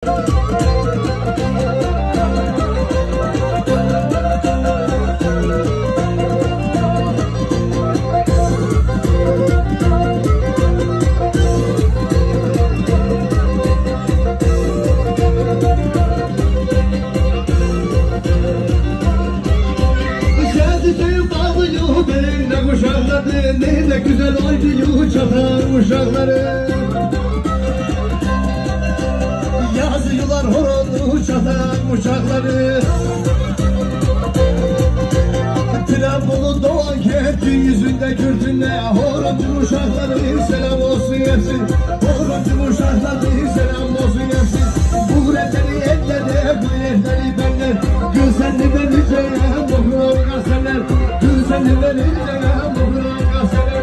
Ne güzel oynuyor çatan uşakları, yazıyorlar horonlu çatan uşakları. Trabzon'un doğan kenti yüzünde kürtünle horonlu uşakları selam olsun hepsi. Horonlu uşakları selam olsun hepsi. Bu elleri ellere, bu elleri benler. Güzelli vereceğim okul gazeteler. Güzelli vereceğim okul gazeteler.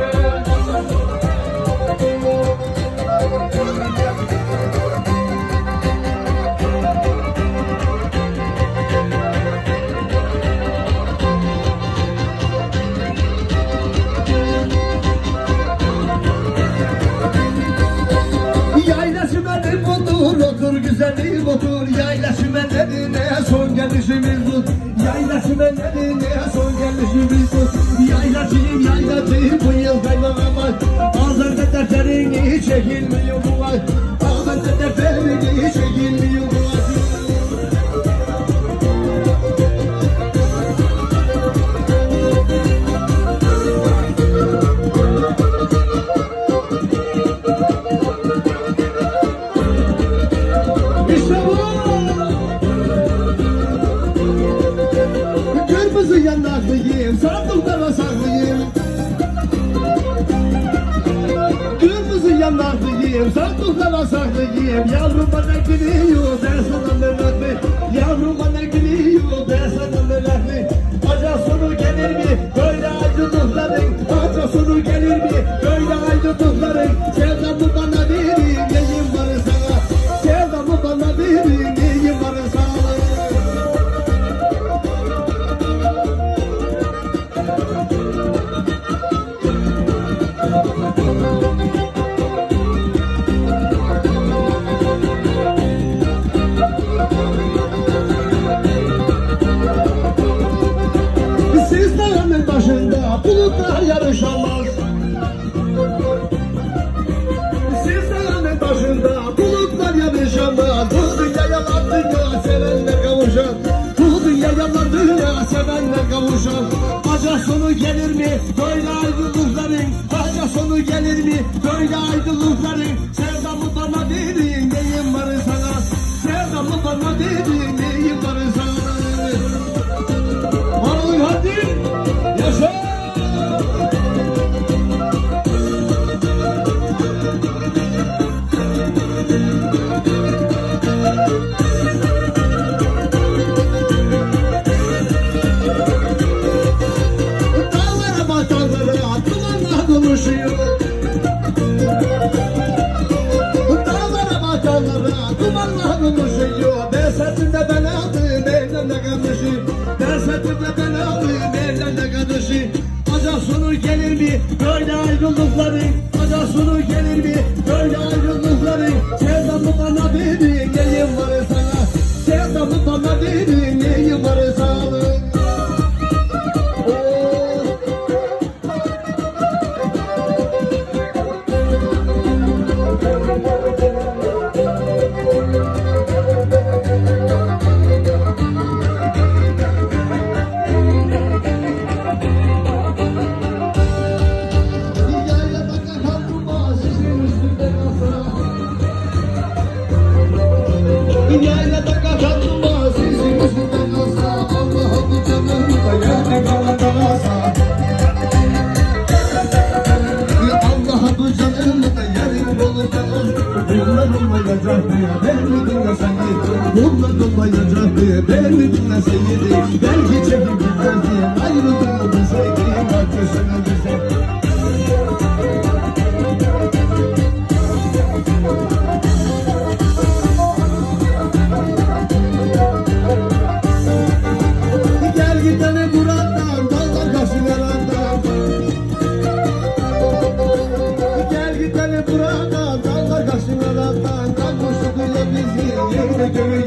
Yaylası benim otur, otur güzelim otur. Yaylası benimle son gelişimiz bu. Yaylası benimle son gelişimiz bu. Yaylacıyım yaylacıyım bu yıl kaymakama. Ağzında defterini çekilmiyor bu ay. Ağzında defterini çekilmiyor bu ay. Kırmızı yanlaklıyım, sandıklara saklıyım. Kırmızı yanlaklıyım, sandıklara saklıyım. Yavrum bana gülüyor, ben sana meraklı. Yavrum bana gülüyor, ben sana meraklı. Acı sonu gelir mi, böyle ayrılıkların? Acı sonu gelir mi, böyle ayrılıkların? Sevdamı bana verin, neyim var sana? Sevdamı bana verin, neyim var sana? Siz dağının başında bulutlar yarışamaz. Siz dağının başında bulutlar yarışamaz. Bu dünya yalan dünya, sevenler kavuşar. Bu dünya yalan dünya, sevenler kavuşar. Acı sonu gelir mi böyle ayrılıkların? Acı sonu gelir mi böyle ayrılıkların? Sevdamı bana verin, neyim var sana? Sevdamı bana verin, neyim var sana? Hadi yaşa! Dağlara bak dağlara, dumanla konuşuyor. Dağlara bak dağlara, dumanla konuşuyor. Ben sırtımda ben aldım, elimde kardeşim. Ben sırtımda ben aldım, elimde kardeşim. Acı sonu gelir mi böyle ayrılıkların? Acı sonu gelir mi böyle ayrılıkların? Sevdamı bana verin, neyim var sana? Sevdamı bana verin, neyim var sana? Yaylada kapanma sizin üstünden olsa, Allah'ım canım da yerde kalanda olsa. Allah'ım canım da yerin olursa olsa. Bunlar olmayacak diye ben mi dinlesen git? Bunlar olmayacak diye ben mi dinlesen git? Belki çekip gider diye ayrıldığımı bilseydim, arkasını bilseydim. Gel gidelim buradan, dağlar karşılarından, kalmıştık ya bizi. gönül